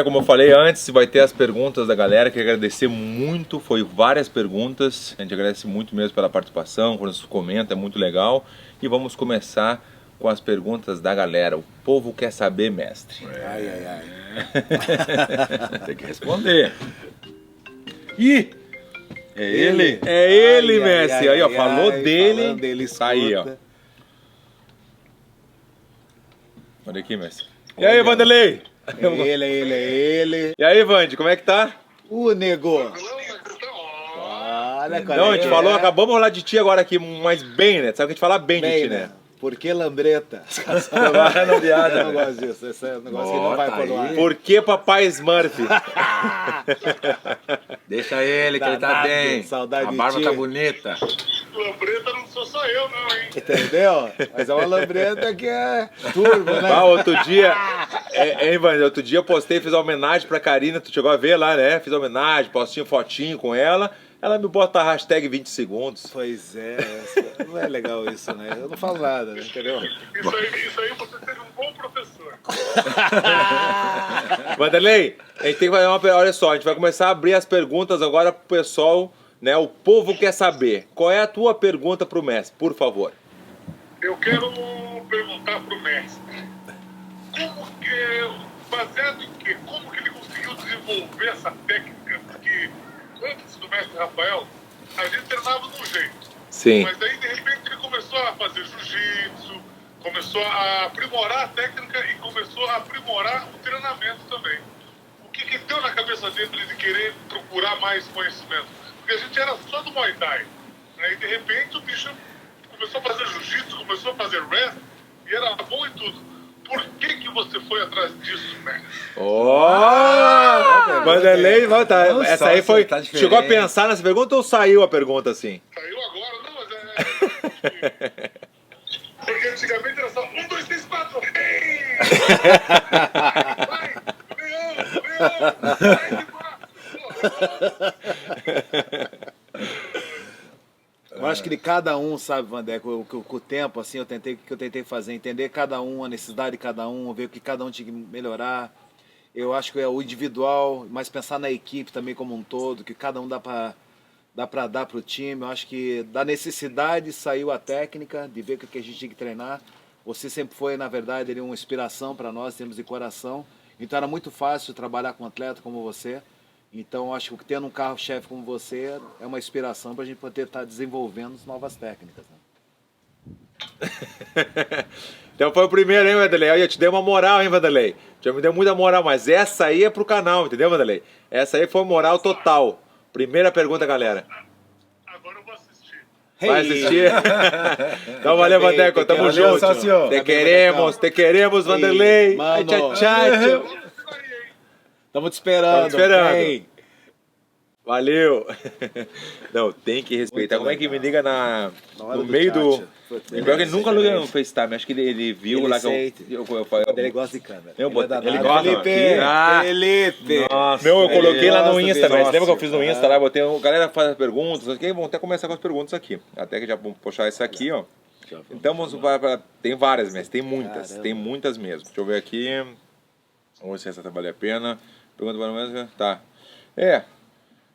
galera, como eu falei antes, vai ter as perguntas da galera. Quero agradecer muito, foi várias perguntas. A gente agradece muito mesmo pela participação, quando você comenta, é muito legal. E vamos começar com as perguntas da galera. O povo quer saber, mestre. Ai, ai, ai. Tem que responder. Ih! É ele? É ele, mestre. Aí, ó, falou dele. Falando dele, Tá aí, ó. Olha aqui, mestre. E aí, Vanderlei? É ele. E aí, Vande, como é que tá? Nego! Olha, Não, a gente falou, acabamos de falar de ti agora aqui, mas bem, né? Sabe que a gente fala bem de ti, né? Por que lambreta? Eu não gosto disso, esse é um negócio que não vai por lá. Por que papai Smurf? Deixa ele, que ele tá bem. Saudade a barba de ti. tá bonita. Lambreta não sou só eu, não, hein? Entendeu? Mas é uma lambreta que é turbo, né? Ah, outro dia, Ivan, outro dia eu postei, fiz uma homenagem pra Karina, tu chegou a ver lá, né? Fiz homenagem, postinho fotinho com ela. Ela me bota a hashtag 20 segundos. Pois é, não é legal isso, né? Eu não falo nada, né? Entendeu? Isso aí você seria um bom professor. Vanderlei, a gente tem que fazer olha só, a gente vai começar a abrir as perguntas agora pro pessoal, né? O povo quer saber. Qual é a tua pergunta pro mestre, por favor? Eu quero perguntar pro mestre. Baseado em quê? Como que ele conseguiu desenvolver essa técnica? Porque antes do mestre Rafael, a gente treinava de um jeito. Sim. Mas aí, de repente, ele começou a fazer jiu-jitsu, começou a aprimorar a técnica e começou a aprimorar o treinamento também. O que deu na cabeça dele de querer procurar mais conhecimento? Porque a gente era só do Muay Thai. Aí, de repente, o bicho começou a fazer jiu-jitsu, começou a fazer wrestling e era bom em tudo. Por que você foi atrás disso, mestre? Vanderlei, essa aí foi. Tá chegou a pensar nessa pergunta ou saiu a pergunta assim? Saiu agora? Não, mas Porque antigamente era só 1, 2, 3, 4. Ei! Vai! Leão! Vai de baixo! Eu acho que de cada um, sabe, Vandé, com o tempo, assim, eu tentei fazer, entender cada um, a necessidade de cada um, ver o que cada um tinha que melhorar. Eu acho que é o individual, mas pensar na equipe também como um todo, que cada um dá para dar pro time. Eu acho que da necessidade saiu a técnica, de ver o que a gente tinha que treinar. Você sempre foi, na verdade, uma inspiração para nós, temos de coração. Então era muito fácil trabalhar com um atleta como você. Então, eu acho que tendo um carro-chefe como você é uma inspiração para a gente poder estar desenvolvendo novas técnicas. Né? Então foi o primeiro, hein, Vanderlei? Eu te dei uma moral, hein, Vanderlei? Já me deu muita moral, mas essa aí é pro canal, entendeu, Vanderlei? Essa aí foi moral total. Primeira pergunta, galera. Agora eu vou assistir. Vai assistir? Então valeu, Vandeco, tamo junto. Te queremos, Vanderlei. Mano. Tchau, tchau. Estamos te esperando. Esperando. Valeu. Não, tem que respeitar. Muito Como é que me legal. liga no meio do... chat. E pior que ele nunca liga no FaceTime. Acho que ele viu Ele lá que sente. eu Ele gosta de câmera. Eu botei- é danado. ele gosta Felipe! aqui. Ah. Felipe! Nossa. Meu, eu coloquei lá no gosta Insta, dele. mas lembra que eu fiz no Nossa. Insta lá, botei, galera faz as perguntas, ok? Vamos até começar com as perguntas aqui. Até que já vamos puxar essa aqui, ó. Então vamos para... Tem várias, mas tem muitas. Caramba. Tem muitas mesmo. Deixa eu ver aqui. Vamos ver se essa vale a pena. Pergunta para o tá.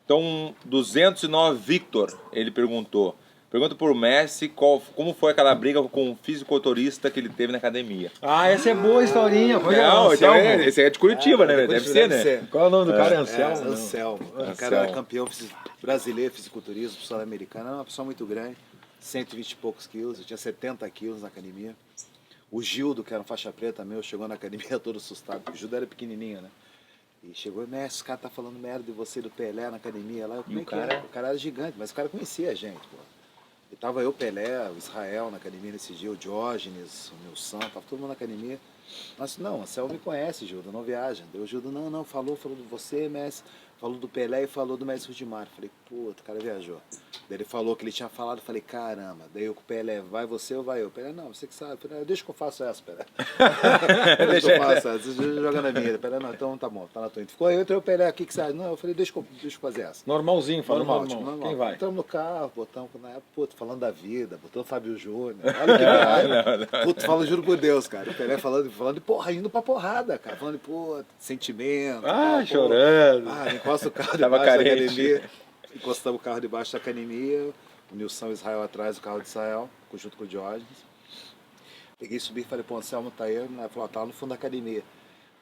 Então, 209 Victor, ele perguntou. Pergunta por Messi como foi aquela briga com o fisiculturista que ele teve na academia. Ah, essa é boa historinha. Foi Não, então Anselmo. esse aí é de Curitiba, né? Deve ser, né? Qual é o nome do cara? É Anselmo. Anselmo? Anselmo. O cara Anselmo. era campeão brasileiro, fisiculturismo, sul-americano. Era uma pessoa muito grande, 120 e poucos quilos. Eu tinha 70 quilos na academia. O Gildo, que era um faixa preta meu, chegou na academia todo assustado, porque o Gildo era pequenininho, né? E chegou, mestre, esse cara tá falando merda de você do Pelé na academia lá. Como é que é? O cara era gigante, mas o cara conhecia a gente, pô. E tava eu, Pelé, o Israel na academia nesse dia, o Diógenes, o Nilson, tava todo mundo na academia. Mas não, o Anselmo me conhece, Gildo, não viaja. Daí o Gildo, não, falou de você, mestre. Falou do Pelé e falou do Messi Rudimar. Falei, puta, o cara viajou. Daí ele falou que ele tinha falado, falei, caramba. Daí eu com o Pelé, vai você ou vai eu? Pelé, não, você que sabe. Falei, deixa que eu faço essa, Pelé. Deixa que eu faço essa, você joga na minha. Pelé, não, então tá bom, tá na tua. Ficou eu e o Pelé aqui, que sabe? Não, eu falei, deixa eu fazer essa. Normalzinho, falando normal. Tipo, normal. Quem vai? Entramos no carro, botamos, na época, puta, falando da vida, botando Fábio Júnior. Olha que viagem. Puta, falo, juro por Deus, cara. O Pelé falando de porra, indo pra porrada, cara. Falando de, pô, sentimento. Ah, tal, chorando. Encosta o carro Tava debaixo da carente. academia. Encostamos o carro debaixo da academia. O Nilson Israel atrás do carro de Israel, junto com o Diógenes. Peguei, subi e falei, pô, Anselmo tá aí. Ele falou, tá lá no fundo da academia.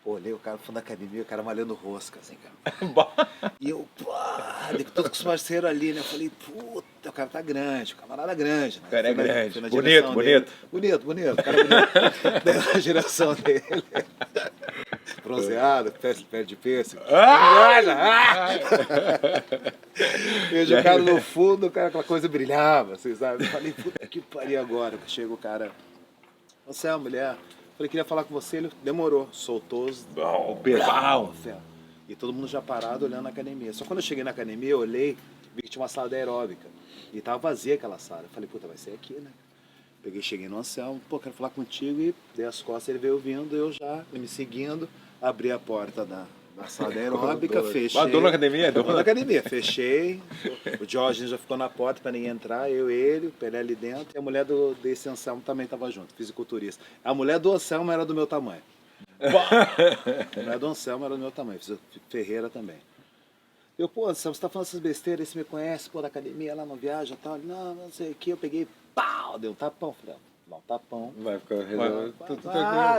Pô, olhei o cara no fundo da academia, o cara malhando rosca, assim, cara. E eu, pô, todos com os parceiros ali, né? Eu falei, puta, o cara tá grande, o camarada grande, né? O cara é Fui grande. fui na Bonito, direção bonito. dele. Bonito, o cara é bonito. Daí na direção dele. Bronzeado, pé de pêssego. Vejo o cara no fundo, o cara, aquela coisa brilhava, assim, sabe? Eu falei, puta que pariu agora. Chega o cara, você é a mulher. Falei, queria falar com você, ele demorou, soltou o pedal. E todo mundo já parado olhando na academia. Só quando eu cheguei na academia, eu olhei, vi que tinha uma sala de aeróbica. E tava vazia aquela sala. Eu falei, puta, vai ser aqui, né? Peguei, cheguei no Anselmo, pô, quero falar contigo, e dei as costas, ele veio vindo, eu já, me seguindo, abri a porta da sala de aeróbica, fechei. Ah, dono da academia? Dono da academia, fechei. O Jorge já ficou na porta para ninguém entrar, eu, ele, o Pelé ali dentro, e a mulher desse Anselmo também estava junto, fisiculturista. A mulher do Anselmo era do meu tamanho. A mulher do Anselmo era do meu tamanho, Ferreira também. Eu, pô, Anselmo, você tá falando essas besteiras, você me conhece, pô, da academia, ela não viaja e tal. Ele, não sei o que, eu peguei, pau, dei um tapão, falei, dá um tapão. Vai ficar resolvido.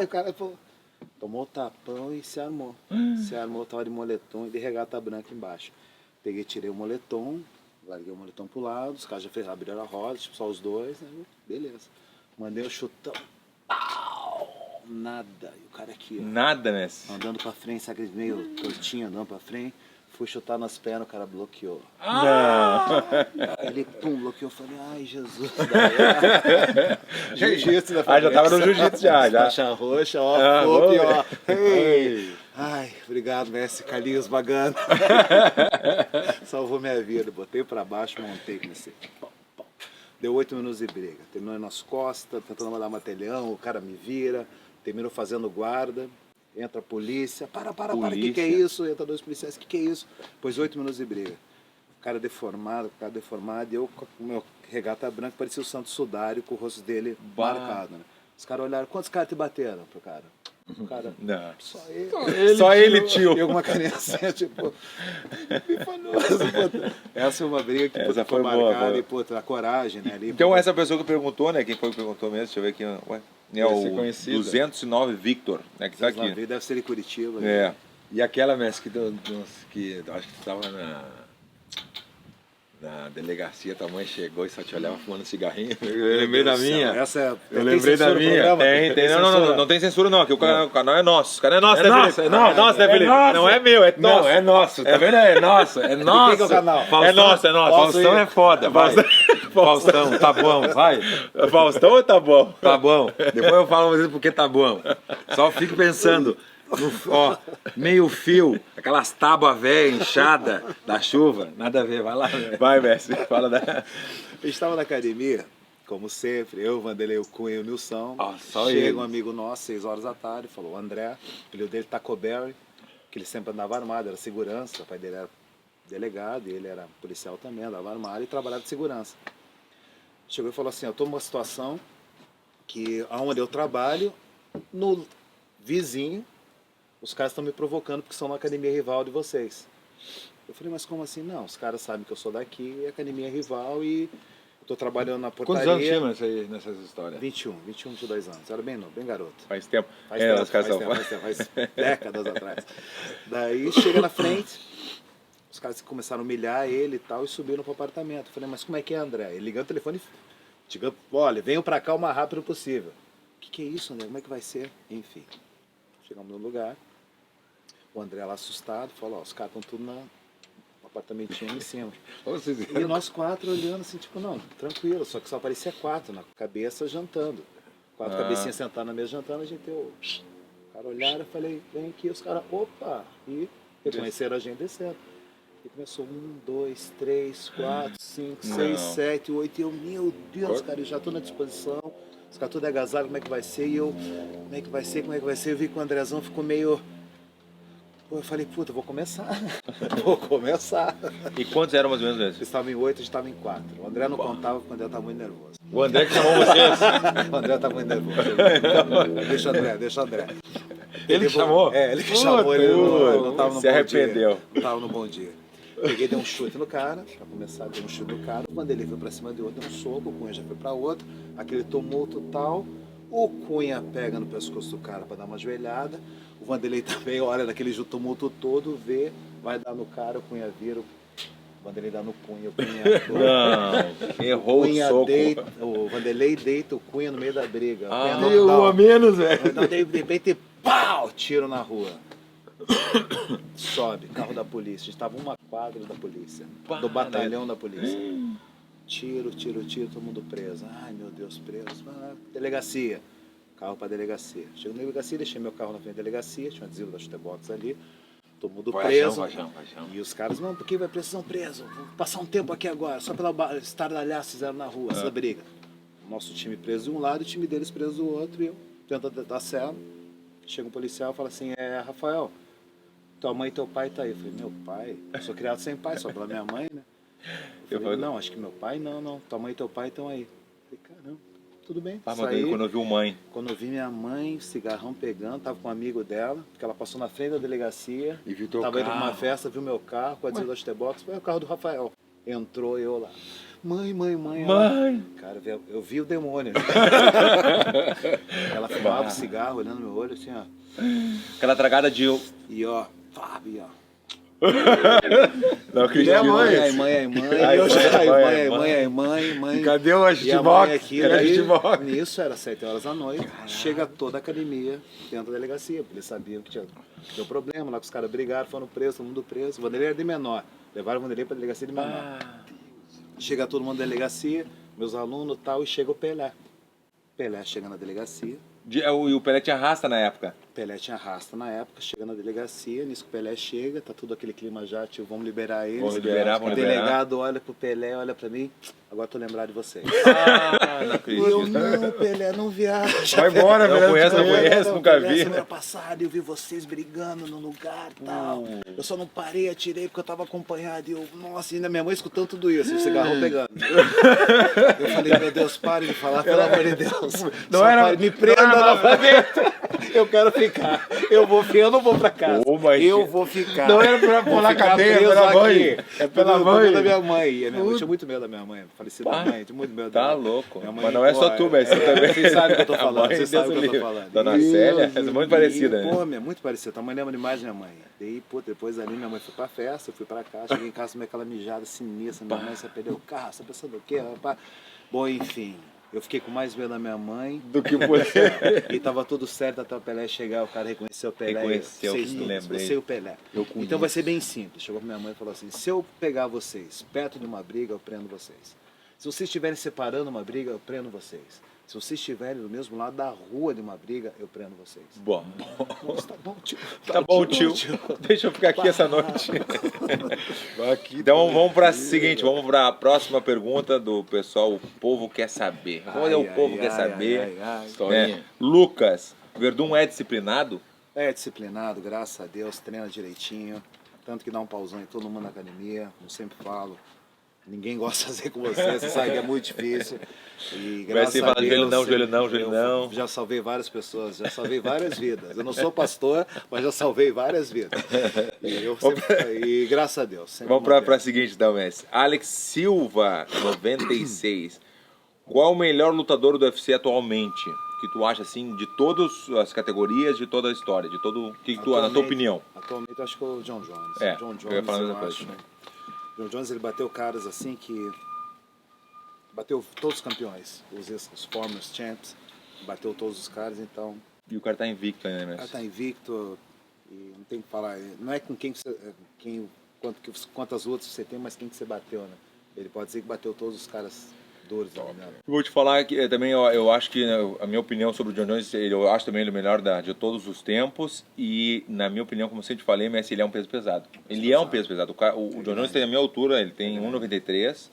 O cara, pô, tomou o tapão e se armou. Se armou, tava de moletom e de regata branca embaixo. Peguei, tirei o moletom, larguei o moletom pro lado, os caras já abriram a roda, tipo, só os dois, né? Beleza. Mandei o chutão, pau, nada. E o cara aqui, ó, Nada, Messi. andando pra frente, sabe, meio tortinho, andando pra frente. Fui chutar nas pernas, o cara bloqueou. Ele, pum, bloqueou. Eu falei, ai, Jesus. Jiu-jitsu da Ah, já tava no jiu-jitsu já. Faixa roxa, ó, pop, ó. Ei. Ai, obrigado, Messi. Carlinhos Bagano. Salvou minha vida. Botei pra baixo, montei, comecei. Deu 8 minutos de briga. Terminou nas costas, tentando mandar matelhão, o cara me vira. Terminou fazendo guarda. Entra a polícia, para, o que é isso? Entra 2 policiais, o que é isso? Depois 8 minutos de briga. O cara deformado, e eu com o meu regata branca, parecia o Santos Sudário, com o rosto dele marcado, né? Os caras olharam, quantos caras te bateram pro cara? O cara, Não. só ele. Só ele, tio. E alguma criancinha, tipo, pifanoso. Essa é uma briga que Essa foi foi boa, marcada boa. e, puta, a coragem, né? Ali, Então essa pessoa que perguntou, né? Quem foi que perguntou mesmo? Deixa eu ver aqui. Ué. É Deve ser o conhecido. 209 Victor, né? Que tá aqui. Deve ser em Curitiba. né? É. E aquela, Messi, que acho que tu tava na delegacia, tua mãe chegou e só te olhava fumando cigarrinho. Eu lembrei da minha. Essa é, Eu lembrei da minha. Tem. Não tem censura não, que o canal é nosso. O canal é nosso, É né, nosso, Felipe? é nosso. Nosso, né, É Felipe? nosso. Não é meu, é nosso. Não, é nosso, tá vendo? É nosso, é nosso. Quem que é o canal? Faustão, É nosso, é nosso. Faustão é foda, vai. Faustão, tá bom, vai. Faustão ou tá bom? Tá bom. Depois eu falo pra vocês porque tá bom. Só fico pensando, ó, meio fio, aquelas tábuas velhas, inchadas da chuva. Nada a ver, vai lá. Né? Vai, Messi, fala da... A gente estava na academia, como sempre, eu, o Vanderlei, o Cunha e o Nilson. Só Chega eles. um amigo nosso, 6 horas da tarde, falou, o André, o filho dele Taco Berry, que ele sempre andava armado, era segurança, o pai dele era delegado, e ele era policial também, andava armado e trabalhava de segurança. Chegou e falou assim, eu estou numa situação que aonde eu trabalho, no vizinho, os caras estão me provocando porque são na academia rival de vocês. Eu falei, mas como assim? Não, os caras sabem que eu sou daqui, e a academia é rival e estou trabalhando na portaria. Quantos anos tinha nessas histórias? 21, 22 anos. Era bem novo, bem garoto. Faz tempo. Faz tempo, os caras faz décadas atrás. Daí chega na frente, os caras começaram a humilhar ele e tal e subiram pro apartamento. Eu falei, mas como é que é, André? Ele ligando o telefone e diga, olha, venham pra cá o mais rápido possível. O que é isso, André? Como é que vai ser? Enfim, chegamos no lugar. O André lá assustado falou, ó, os caras estão tudo no apartamentinho em cima. E nós 4 olhando assim, tipo, não, tranquilo, só que só aparecia 4 na cabeça jantando. 4 cabecinhas sentadas na mesa jantando, a gente, o cara olharam, eu falei, vem aqui, os caras, opa, e reconheceram a gente descendo. E começou 1, 2, 3, 4, 5, Não. 6, 7, 8. E eu, meu Deus, cara, eu já tô na disposição. Os caras todos agasalhos, como é que vai ser? E eu, como é que vai ser, como é que vai ser? Eu vi que o Andrezão ficou meio... Pô, eu falei, puta, vou começar. Vou começar. E quantos eram mais ou menos Eles esses? estavam em 8, a gente estava em 4. O André não contava porque o André estava muito nervoso. O André que chamou vocês. O André estava muito nervoso. Deixa o André. Ele que chamou? É, ele que chamou, ele não estava no se bom arrependeu. dia. Não estava no bom dia. Peguei, dei um chute no cara, pra começar, dei um chute no cara. Quando ele foi pra cima de outro, deu um soco, o Cunha já foi pra outro. Aquele tumulto tal. O Cunha pega no pescoço do cara pra dar uma joelhada. O Vanderlei também olha daquele tumulto todo, vê, vai dar no cara, o Cunha vira. O Vanderlei dá no Cunha, o Cunha... Não, errou o Cunha soco. deita, o Vanderlei deita o Cunha no meio da briga. O Cunha Deu um a menos, velho. Então, de repente, pau! Tiro na rua. Sobe, carro da polícia. A gente estava uma quadra da polícia. Do batalhão da polícia. Tiro, todo mundo preso. Ai, meu Deus, preso. Delegacia. Carro pra delegacia. Chego na delegacia, deixei meu carro na frente da delegacia. Tinha um adesivo da Chutebox ali. Todo mundo preso. Vai. E os caras, não, porque vai precisar preso. Vou passar um tempo aqui agora. Só pela estardalhaço fizeram na rua, essa briga. Nosso time preso de um lado, o time deles preso do outro. E eu tentando dar cela. Chega um policial e fala assim, Rafael, tua mãe e teu pai tá aí. Eu falei, meu pai? Eu sou criado sem pai, só pela minha mãe, né? Eu falei, não, acho que meu pai não. Tua mãe e teu pai estão aí. Eu falei, caramba, tudo bem. Ah, mas quando eu vi mãe. Quando eu vi minha mãe, cigarrão pegando, tava com um amigo dela, porque ela passou na frente da delegacia. E viu teu tava indo pra uma carro. festa, viu meu carro, com a adesivo da Chutebox, foi o carro do Rafael. Entrou eu lá. Mãe. Cara, eu vi o demônio. Ela fumava o cigarro, olhando no meu olho, assim, ó. Aquela tragada de... E ó, Fábio, ó. Não acredito. Mãe. Cadê o E a mãe Chutebox? aqui, Cadê o aí, Chutebox? nisso era 7 horas da noite, chega toda a academia dentro da delegacia, porque eles sabiam que deu problema, lá que os caras brigaram, foram presos, todo mundo preso. O Vanderlei era de menor, levaram o Vanderlei pra delegacia de menor. Chega todo mundo na delegacia, meus alunos e tal, e chega o Pelé. Pelé chega na delegacia. E o Pelé tinha raça na época. Pelé tinha rasta na época, chega na delegacia, nisso que o Pelé chega, tá tudo aquele clima já, tio, vamos liberar eles. Vamos liberar. O delegado olha pro Pelé, olha pra mim, agora tô lembrado de vocês. Ah, não E acredito. eu, não, Pelé, não viaja. Vai embora, Não velho. conheço, nunca Pelé, vi. Semana passada eu vi vocês brigando no lugar e tal. Eu só não parei, atirei porque eu tava acompanhado. E eu, nossa, ainda minha mãe escutando tudo isso, o cigarrão pegando. Eu falei, meu Deus, pare de falar, pelo amor de Deus. Não Só era- pare, me prenda novamente. Eu quero ficar. Eu não vou pra casa. Ô, mas- Eu vou ficar. Não era pra Vou pular ficar cadeia, preso pela mãe. aqui. É pela Pelo mãe. da minha mãe. E a minha mãe tinha muito medo da minha mãe. Falecida mãe, tinha muito medo Tá dela. louco. Minha mãe, Mas não é só pô, tu, mas você também. Vocês sabem o que eu tô A falando. mãe, Vocês sabem o Deus que eu tô livre. falando. Dona Célia, é muito parecida, né? Pô, minha, muito parecida. Tua mãe lembra demais da minha mãe. Daí, pô, depois ali minha mãe foi pra festa, eu fui pra casa, cheguei em casa, tomei aquela mijada sinistra. Minha mãe, você perdeu o carro, você tá pensando o quê? Rapaz? Bom, enfim. Eu fiquei com mais medo da minha mãe. Do que você. E tava tudo certo até o Pelé chegar, o cara reconheceu o Pelé. Reconheceu, vocês sim, todos, lembrei. você e o Pelé. Eu conheço. Então vai ser bem simples. Chegou pra minha mãe e falou assim, se eu pegar vocês perto de uma briga, eu prendo vocês. Se vocês estiverem separando uma briga, eu prendo vocês. Se vocês estiverem do mesmo lado da rua de uma briga, eu prendo vocês. Bom. Nossa, tá bom, tio. Tá bom, tio. Deixa eu ficar aqui essa noite. Então vamos para seguinte, vamos para a próxima pergunta do pessoal. O povo quer saber. Qual é o povo quer saber? Né? Lucas, Verdun é disciplinado? É disciplinado, graças a Deus, treina direitinho. Tanto que dá um pauzão em todo mundo na academia, como sempre falo. Ninguém gosta de fazer com você sabe que é muito difícil. E graças Vai ser a falar Deus, joelho não. eu já salvei várias pessoas, já salvei várias vidas. Eu não sou pastor, mas já salvei várias vidas. E graças a Deus. sempre Vamos para mantendo. a seguinte então, Messi. Alex Silva, 96. Qual o melhor lutador do UFC atualmente? Que tu acha assim, de todas as categorias, de toda a história, de todo. O que tu, na tua opinião? Atualmente eu acho que é o John Jones. É, John eu ia falar a mesma eu coisa acho. também. John Jones ele bateu caras assim que bateu todos os campeões, os former champs, bateu todos os caras, então E o cara tá invicto ainda, né, ela Messi? tá invicto e não tem que falar, não é com quantas lutas você tem, mas quem que você bateu, né? Ele pode dizer que bateu todos os caras Duros, tá ligado? Vou te falar que também eu acho que a minha opinião sobre o John Jones, eu acho também ele o melhor de todos os tempos. E na minha opinião, como eu sempre falei, Messi, ele é um peso pesado. Ele é um peso pesado. O John Jones tem a minha altura, ele tem 1,93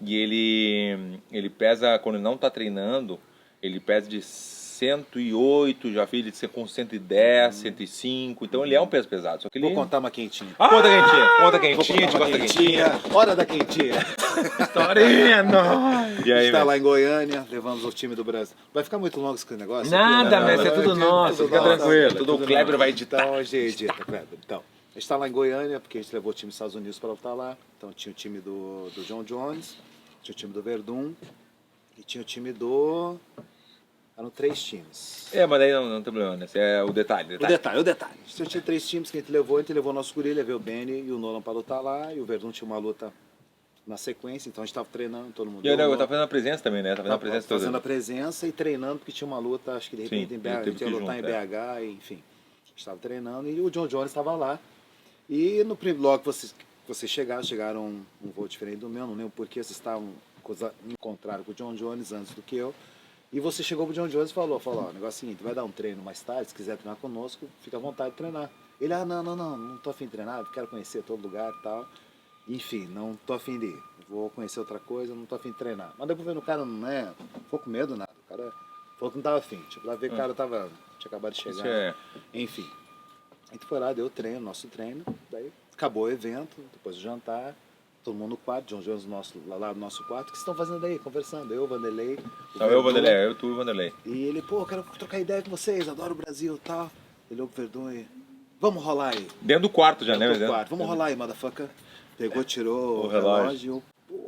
e ele pesa, quando ele não está treinando, ele pesa de 108, já fiz ele de ser com 110, 105, então ele é um peso pesado. Só que ele... Vou contar uma quentinha. Conta quentinha, Vou contar uma quentinha. Hora da quentinha. Historinha, não. E A aí, gente tá Messi? lá em Goiânia, levamos o time do Brasil. Vai ficar muito longo esse negócio? Nada, aqui, Messi, é tudo nosso, fica tranquilo. Tudo o Kleber vai editar. Então, a gente edita, Kleber. Então, a gente tá lá em Goiânia, porque a gente levou o time dos Estados Unidos para lutar lá. Então tinha o time do John Jones, tinha o time do Verdun e tinha o time do... Eram 3 times. Mas daí não tem problema, né? Esse é o detalhe. O detalhe. Então, tinha 3 times que a gente levou o nosso guri, levei o Benny e o Nolan para lutar lá, e o Verdun tinha uma luta na sequência, então a gente tava treinando, todo mundo. E eu tava fazendo a presença também, né? Tava fazendo a presença toda. Fazendo a presença e treinando, porque tinha uma luta, acho que de repente Sim, em BH, ele a teve gente que ia ir lutar junto, em BH, e, enfim. A gente estava treinando e o John Jones estava lá. E no logo que vocês chegaram um voo diferente do meu, não lembro porque vocês encontraram com o John Jones antes do que eu. E você chegou pro John Jones e falou, ó, o negócio é o seguinte, vai dar um treino mais tarde, se quiser treinar conosco, fica à vontade de treinar. Ele, não tô afim de treinar, quero conhecer todo lugar e tal. Enfim, não tô afim de ir, vou conhecer outra coisa, não tô afim de treinar. Mas depois vendo o cara, não ficou com medo, nada. O cara falou que não tava afim, tipo, lá ver que o cara tinha acabado de chegar. Enfim, a gente foi lá, deu o treino, nosso treino, daí acabou o evento, depois do jantar, todo mundo no quarto, John Jones lá no nosso quarto, o que vocês estão fazendo aí? Conversando, eu, Vanderlei. Tu e o Vanderlei. E ele, pô, quero trocar ideia com vocês, adoro o Brasil e tal. Ele olhou pro Verdun e, vamos rolar aí. Dentro do quarto já, né? Dentro do quarto, vamos rolar aí, motherfucker. Pegou, tirou o relógio,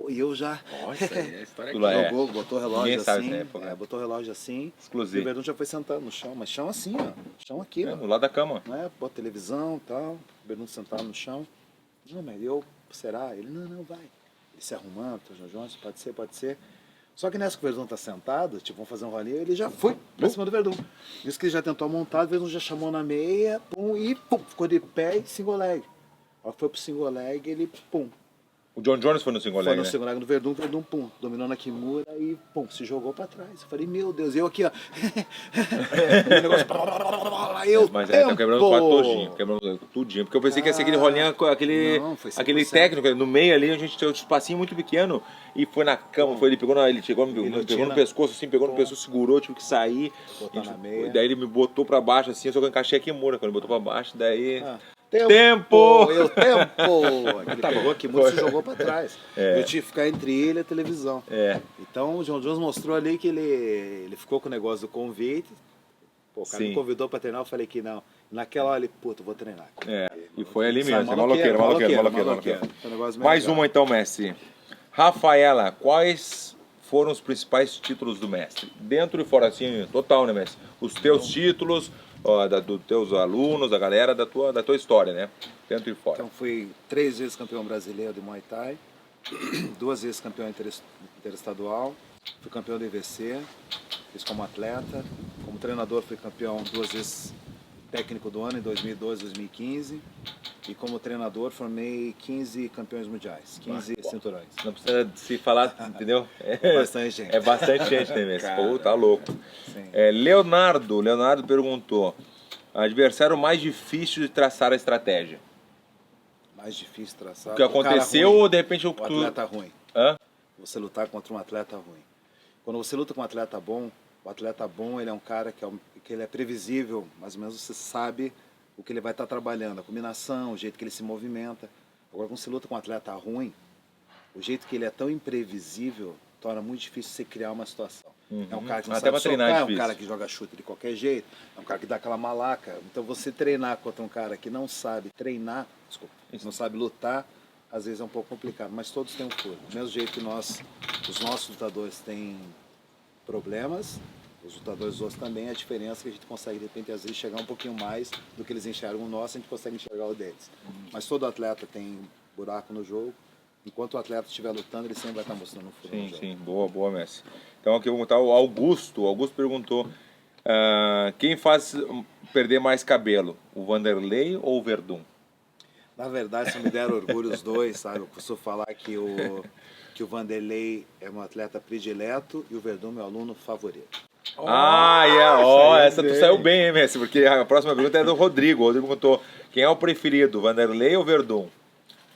e eu já... Nossa, é história Tudo lá, Jogou, botou o relógio Ninguém assim, sabe, né, pô, botou o relógio assim. Exclusivo. E o Verdun já foi sentado no chão, mas chão assim, ó. Chão aqui, ó. Do lado da cama. Né? Bota televisão e tal, o Verdun sentado no chão. Não, mas será? Ele, não, vai. Ele se arrumando, João Jones, pode ser. Só que nessa que o Verdun tá sentado, tipo, vamos fazer um rolinho, ele já foi pra cima do Verdun. Isso que ele já tentou montar, o Verdun já chamou na meia, ficou de pé e single leg. Aí foi pro single leg, ele, O John Jones foi no single foi leg, no né? single leg do Verdun, dominou na Kimura e, se jogou pra trás. Eu falei, meu Deus, eu aqui, ó. O negócio... Mas tá quebrando o quarto tudinho. Porque eu pensei que ia ser aquele rolinho, aquele técnico, no meio ali, a gente tem um espacinho muito pequeno e foi na cama, ele pegou no pescoço, assim, pegou no pescoço, segurou, tive que sair. Botar na meia. Daí ele me botou pra baixo, assim, só que eu encaixei a Kimura, quando ele botou pra baixo, daí... Tempo! Ele pegou aqui, muito se jogou pra trás. Eu tive que ficar entre ele e a televisão. Então o John Jones mostrou ali que ele ficou com o negócio do convite. Pô, o cara me convidou pra treinar, eu falei que não. Naquela hora ele, puta, vou treinar. E foi ali mesmo, maloqueiro. Mais uma então, Messi. Rafaela, quais foram os principais títulos do mestre? Dentro e fora, assim, total, né, Messi? Os teus títulos... dos teus alunos, da galera, da tua história, né? Dentro e fora. Então fui 3 vezes campeão brasileiro de Muay Thai, 2 vezes campeão interestadual, fui campeão do IVC, fiz como atleta, como treinador fui campeão 2 vezes técnico do ano em 2012 e 2015 e como treinador formei 15 campeões mundiais, 15 cinturões. Não precisa se falar, entendeu? Bastante gente. É bastante gente, né, Messi? Pô, tá louco. Leonardo perguntou, adversário mais difícil de traçar a estratégia? Mais difícil de traçar? O que aconteceu ou de repente o atleta ruim. Você lutar contra um atleta ruim. Quando você luta com um atleta bom, o atleta bom ele é um cara que ele é previsível, mais ou menos você sabe o que ele vai estar trabalhando, a combinação, o jeito que ele se movimenta. Agora, quando você luta com um atleta ruim, o jeito que ele é tão imprevisível torna muito difícil você criar uma situação. É um cara que não sabe socar, é um cara que joga chute de qualquer jeito, é um cara que dá aquela malaca. Então você treinar contra um cara que não sabe treinar, não sabe lutar, às vezes é um pouco complicado, mas todos têm um furo. Do mesmo jeito que os nossos lutadores têm problemas, os lutadores dos outros também, a diferença é que a gente consegue, de repente, às vezes, chegar um pouquinho mais do que eles enxergam o nosso, a gente consegue enxergar o deles. Mas todo atleta tem buraco no jogo. Enquanto o atleta estiver lutando, ele sempre vai estar mostrando o furo no jogo. Sim, boa, Messi. Então aqui eu vou botar o Augusto. O Augusto perguntou, quem faz perder mais cabelo, o Vanderlei ou o Verdun? Na verdade, só me deram orgulho os dois, sabe? Eu costumo falar que o Vanderlei é meu atleta predileto e o Verdun meu aluno favorito. Essa tu saiu bem, hein, Messi? Porque a próxima pergunta é do Rodrigo. O Rodrigo perguntou: quem é o preferido, Vanderlei ou Verdun?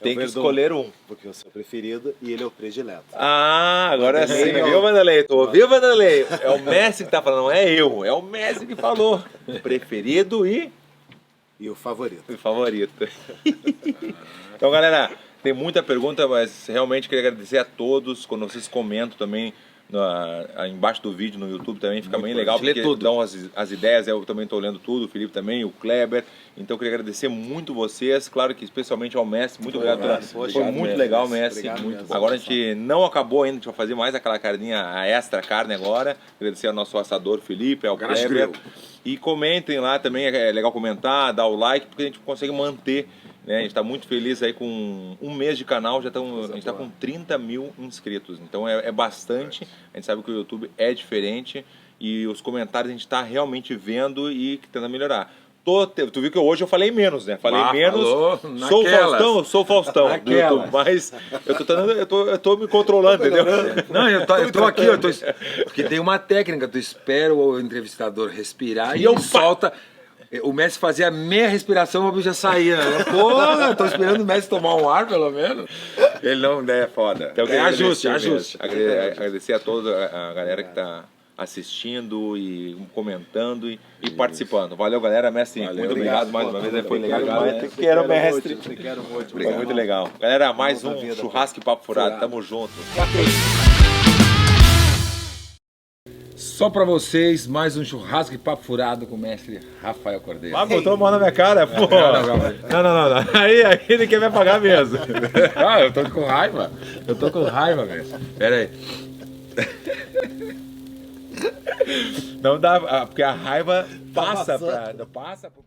Tem que Verdun, escolher um. Porque eu sou o preferido e ele é o predileto. Agora sim, viu, Vanderlei? Tu ouviu, Vanderlei? É o Messi que tá falando, não é eu. É o Messi que falou. Preferido e E o favorito. favorito. Então, galera, tem muita pergunta, mas realmente queria agradecer a todos. Quando vocês comentam também embaixo do vídeo no YouTube também, fica bem legal, porque dão as ideias. Eu também estou olhando tudo, o Felipe também, o Kleber. Então, eu queria agradecer muito vocês. Claro que especialmente ao Messi. Muito obrigado. Foi muito legal, Messi. Agora a gente não acabou ainda, a gente vai fazer mais aquela carninha, a extra carne agora. Agradecer ao nosso assador Felipe, ao Kleber. E comentem lá também, é legal comentar, dar o like, porque a gente consegue manter, né? A gente está muito feliz aí com um mês de canal, a gente está com 30 mil inscritos, então é bastante. A gente sabe que o YouTube é diferente e os comentários a gente está realmente vendo e tentando melhorar. Tu viu que hoje eu falei menos, né? Falei menos. Sou o Faustão do YouTube, mas eu tô me controlando, entendeu? Não, eu tô aqui, porque tem uma técnica, tu espera o entrevistador respirar e solta. O Messi fazia meia respiração, o bicho já saía, né? Porra, eu tô esperando o Messi tomar um ar, pelo menos. Ele não é foda. Então, ajuste. Agradecer a toda a galera que tá assistindo e comentando e participando. Valeu, galera. Messi, muito obrigado mais uma vez. Foi legal. Quero, mestre. Foi muito legal. Galera, mais um Churrasco e Papo Furado. Tamo junto. Só pra vocês, mais um Churrasco e Papo Furado com o mestre Rafael Cordeiro. Botou a mão na minha cara, pô. Não. Aí ele quer me apagar mesmo. Eu tô com raiva. Velho. Pera aí. Não dá, porque a raiva passa pro